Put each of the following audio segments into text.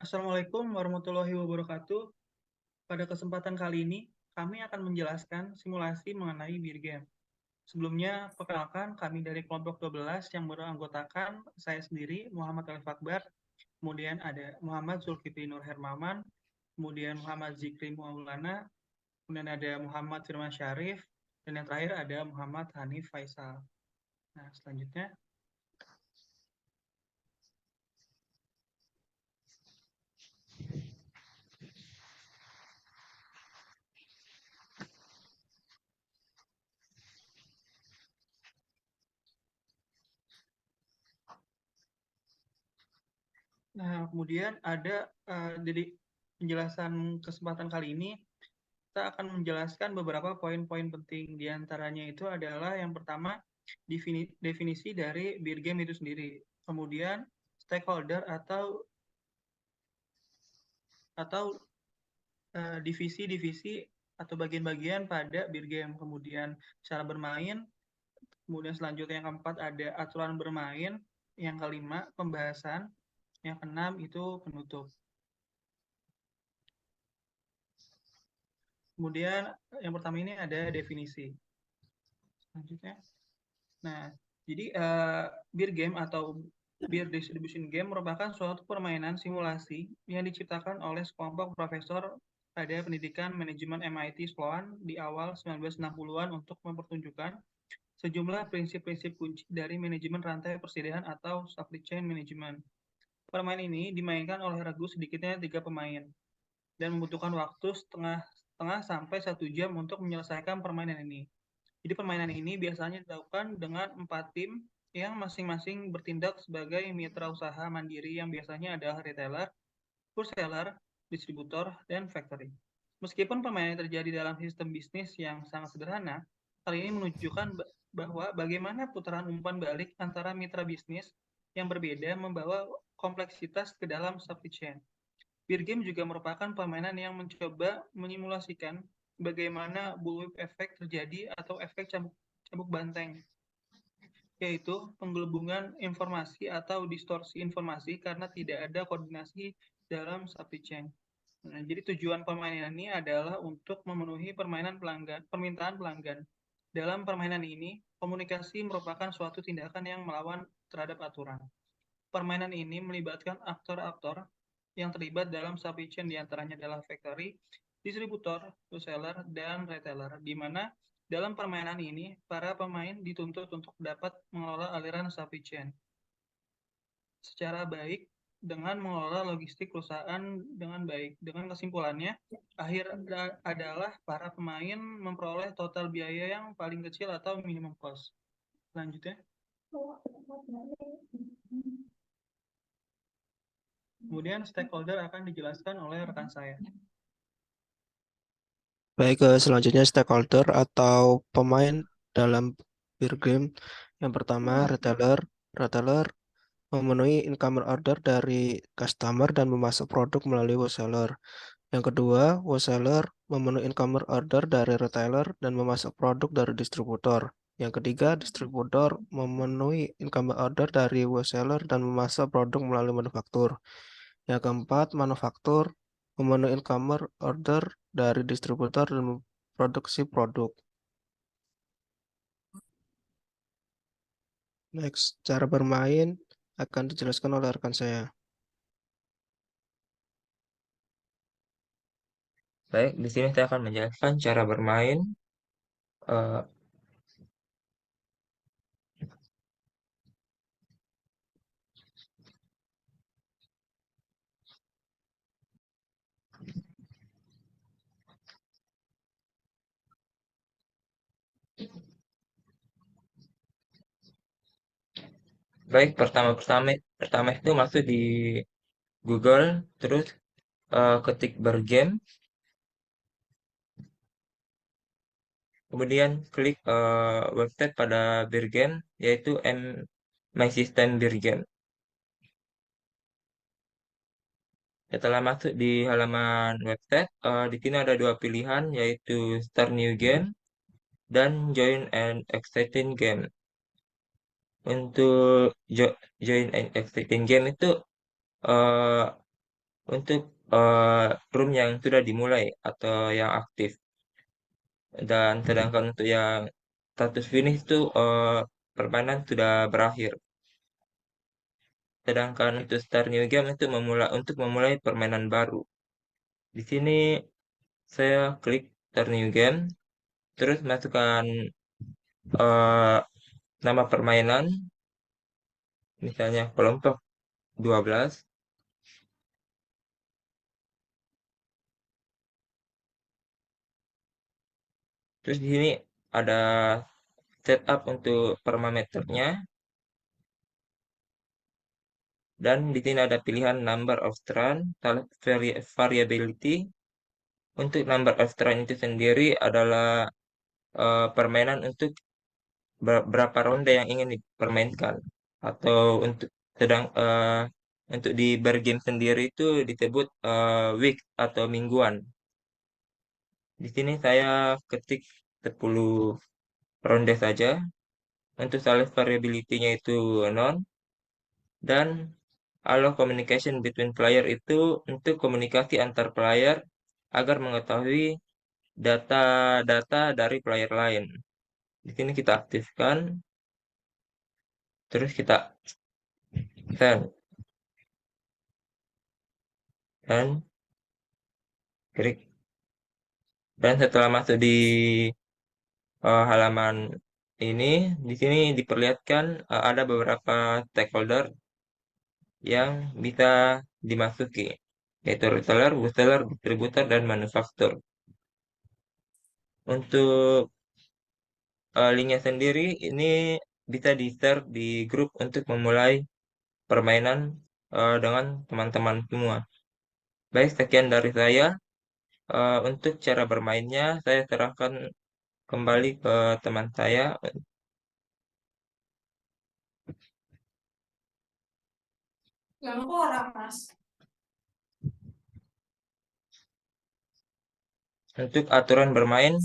Assalamualaikum warahmatullahi wabarakatuh. Pada kesempatan kali ini, kami akan menjelaskan simulasi mengenai Beer Game. Sebelumnya, perkenalkan kami dari kelompok 12 yang beranggotakan saya sendiri, Muhammad Alif Akbar, kemudian ada Muhammad Zulkifli Nur Hermawan, kemudian Muhammad Zikri Maulana, kemudian ada Muhammad Firman Syarif, dan yang terakhir ada Muhammad Hanif Faisal. Nah, selanjutnya, kemudian ada jadi penjelasan kesempatan kali ini kita akan menjelaskan beberapa poin-poin penting. Di antaranya itu adalah yang pertama, definisi dari Beer Game itu sendiri. Kemudian stakeholder atau divisi-divisi atau bagian-bagian pada Beer Game. Kemudian cara bermain. Kemudian selanjutnya yang keempat ada aturan bermain. Yang kelima pembahasan. Yang keenam itu penutup. Kemudian yang pertama ini ada definisi. Selanjutnya. Nah, jadi Beer Game atau Beer Distribution Game merupakan suatu permainan simulasi yang diciptakan oleh sekelompok profesor pada pendidikan manajemen MIT Sloan di awal 1960-an untuk mempertunjukkan sejumlah prinsip-prinsip kunci dari manajemen rantai persediaan atau supply chain management. Permainan ini dimainkan oleh regu sedikitnya 3 pemain dan membutuhkan waktu setengah sampai 1 jam untuk menyelesaikan permainan ini. Jadi permainan ini biasanya dilakukan dengan 4 tim yang masing-masing bertindak sebagai mitra usaha mandiri yang biasanya adalah retailer, wholesaler, distributor, dan factory. Meskipun permainan terjadi dalam sistem bisnis yang sangat sederhana, hal ini menunjukkan bahwa bagaimana putaran umpan balik antara mitra bisnis yang berbeda membawa kompleksitas ke dalam supply chain. Beer Game juga merupakan permainan yang mencoba menyimulasikan bagaimana bullwhip effect terjadi atau efek cambuk banteng, yaitu penggelembungan informasi atau distorsi informasi karena tidak ada koordinasi dalam supply chain. Nah, jadi tujuan permainan ini adalah untuk memenuhi permintaan pelanggan. Dalam permainan ini, komunikasi merupakan suatu tindakan yang melawan terhadap aturan. Permainan ini melibatkan aktor-aktor yang terlibat dalam supply chain diantaranya adalah factory, distributor, wholesaler, dan retailer, di mana dalam permainan ini para pemain dituntut untuk dapat mengelola aliran supply chain secara baik dengan mengelola logistik perusahaan dengan baik. Dengan kesimpulannya, akhir adalah para pemain memperoleh total biaya yang paling kecil atau minimum cost. Selanjutnya. Kemudian stakeholder akan dijelaskan oleh rekan saya. Baik, selanjutnya stakeholder atau pemain dalam Beer Game. Yang pertama, retailer. Retailer memenuhi incoming order dari customer dan memasuk produk melalui wholesaler. Yang kedua, wholesaler memenuhi incoming order dari retailer dan memasuk produk dari distributor. Yang ketiga, distributor memenuhi incoming order dari wholesaler dan memasuk produk melalui manufaktur. Yang keempat, manufaktur memenuhi incoming order dari distributor dan memproduksi produk. Next, cara bermain akan dijelaskan oleh rekan saya. Baik, di sini saya akan menjelaskan cara bermain. Baik, pertama itu masuk di Google, terus ketik bergame, kemudian klik website pada Bergame, yaitu My System Bergame. Setelah masuk di halaman website, di sini ada dua pilihan, yaitu Start New Game dan Join an Existing Game. Untuk Join an Existing Game itu untuk room yang sudah dimulai atau yang aktif. Dan sedangkan untuk yang status finish itu permainan sudah berakhir. Sedangkan untuk start new game itu untuk memulai permainan baru. Di sini saya klik start new game, terus masukkan eh, nama permainan, misalnya kelompok 12. Terus di sini ada setup untuk parameternya, dan di sini ada pilihan number of strand, select variability. Untuk number of strand itu sendiri adalah permainan untuk berapa ronde yang ingin dipermainkan, atau untuk di bergame sendiri itu disebut week atau mingguan. Di sini saya ketik 10 ronde saja. Untuk select variability-nya itu non, dan allow communication between player itu untuk komunikasi antar player agar mengetahui data-data dari player lain. Di sini kita aktifkan, terus kita send, dan klik. Dan setelah masuk di halaman ini, di sini diperlihatkan ada beberapa stakeholder yang bisa dimasuki, yaitu reseller, wholesaler, distributor, dan manufaktur. Untuk linknya sendiri ini bisa di-share di grup untuk memulai permainan dengan teman-teman semua. Baik, sekian dari saya. Untuk cara bermainnya, saya serahkan kembali ke teman saya. Untuk aturan bermain,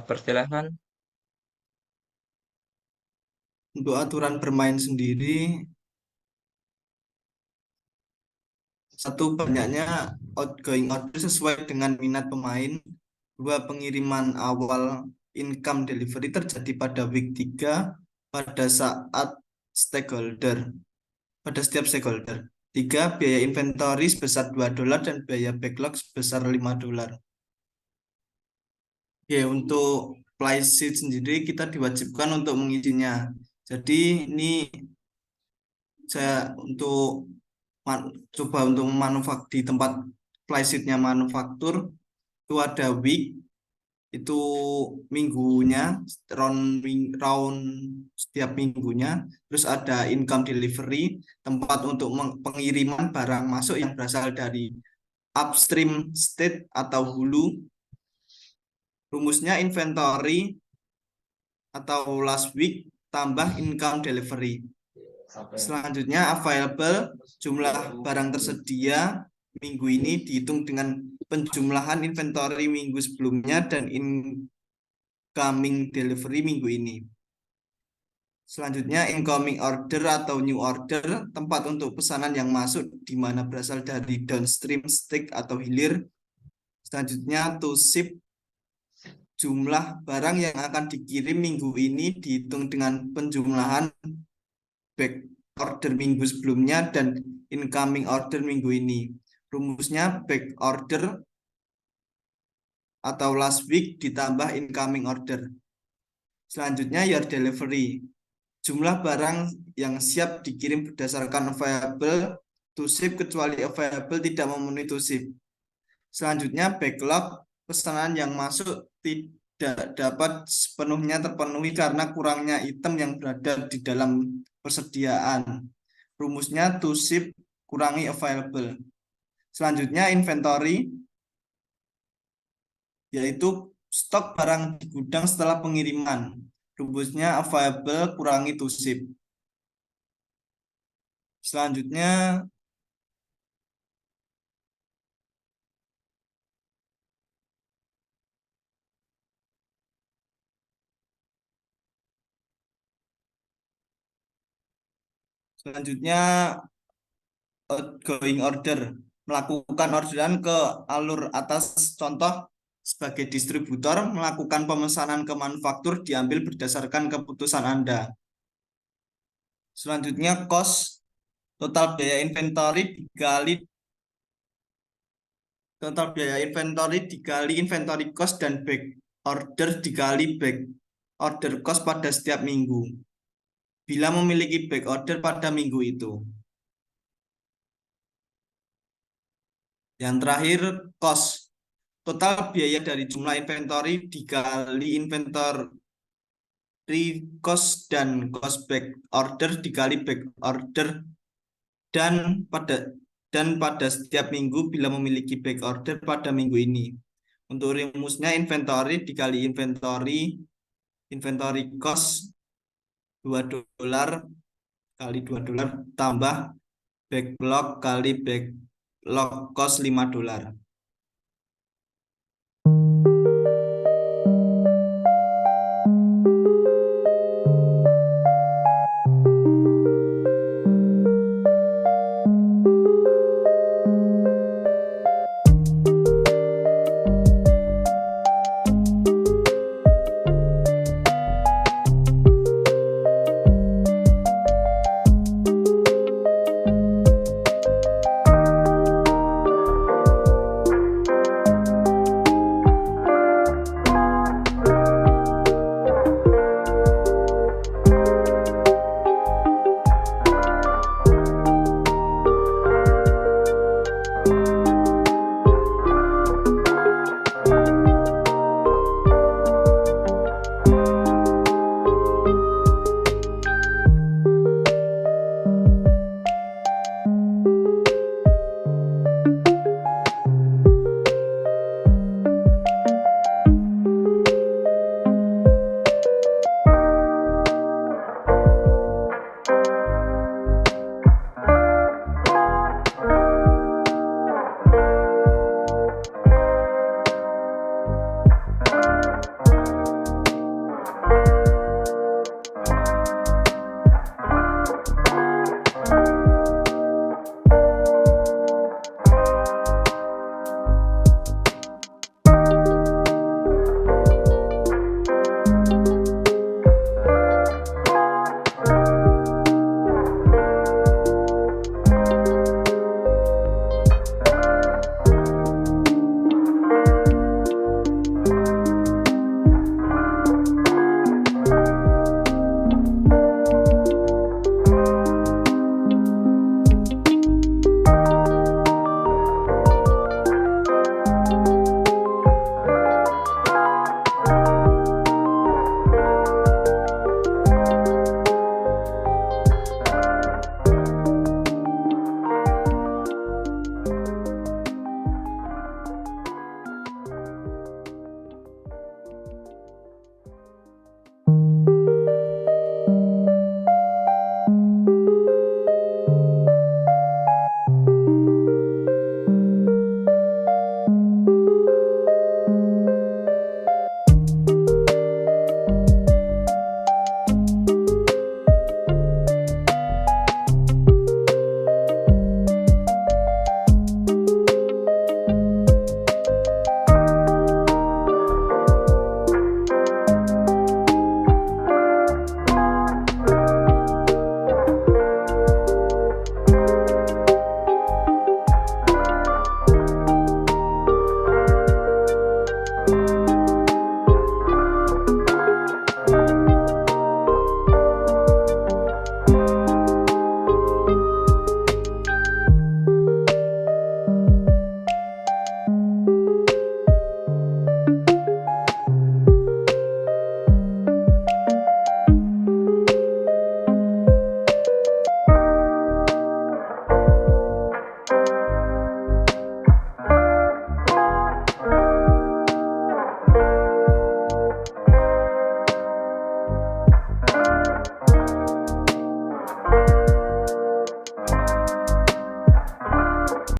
persilahkan. Untuk aturan bermain sendiri, satu, banyaknya outgoing order sesuai dengan minat pemain. Dua, pengiriman awal income delivery terjadi pada week 3 pada saat stakeholder, pada setiap stakeholder. Tiga, biaya inventory sebesar $2 dan biaya backlog sebesar $5. Ya, untuk sheet sendiri kita diwajibkan untuk mengisinya. Jadi ini saya coba untuk di tempat sheetnya manufaktur itu ada week, itu minggunya, round setiap minggunya. Terus ada income delivery, tempat untuk pengiriman barang masuk yang berasal dari upstream state atau hulu. Rumusnya inventory atau last week tambah income delivery. Selanjutnya available, jumlah barang tersedia minggu ini dihitung dengan penjumlahan inventory minggu sebelumnya dan incoming delivery minggu ini. Selanjutnya incoming order atau new order, tempat untuk pesanan yang masuk di mana berasal dari downstream stick atau hilir. Selanjutnya to ship, jumlah barang yang akan dikirim minggu ini dihitung dengan penjumlahan back order minggu sebelumnya dan incoming order minggu ini. Rumusnya back order atau last week ditambah incoming order. Selanjutnya your delivery, jumlah barang yang siap dikirim berdasarkan available to ship kecuali available tidak memenuhi to ship. Selanjutnya backlog, pesanan yang masuk tidak dapat sepenuhnya terpenuhi karena kurangnya item yang berada di dalam persediaan. Rumusnya to ship kurangi available. Selanjutnya inventory, yaitu stok barang di gudang setelah pengiriman. Rumusnya available kurangi to ship. Selanjutnya outgoing order, melakukan orderan ke alur atas. Contoh, sebagai distributor melakukan pemesanan ke manufaktur diambil berdasarkan keputusan Anda. Selanjutnya cost, total biaya inventory dikali inventory cost dan back order dikali back order cost pada setiap minggu, bila memiliki back order pada minggu itu. Yang terakhir, cost, total biaya dari jumlah inventory dikali inventory cost dan cost back order dikali back order dan pada setiap minggu bila memiliki back order pada minggu ini. Untuk rumusnya inventory dikali inventory cost $2 kali $2 tambah backlog kali backlog cost $5.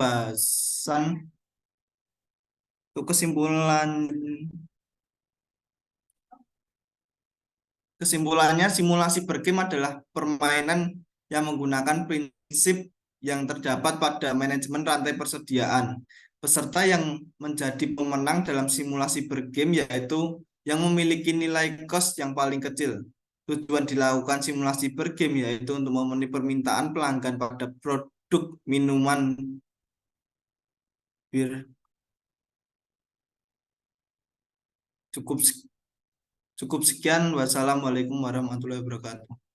Bahasan untuk kesimpulannya, simulasi bergame adalah permainan yang menggunakan prinsip yang terdapat pada manajemen rantai persediaan. Peserta yang menjadi pemenang dalam simulasi bergame yaitu yang memiliki nilai cost yang paling kecil. Tujuan dilakukan simulasi bergame yaitu untuk memenuhi permintaan pelanggan pada produk minuman bir. Cukup sekian. Wassalamualaikum warahmatullahi wabarakatuh.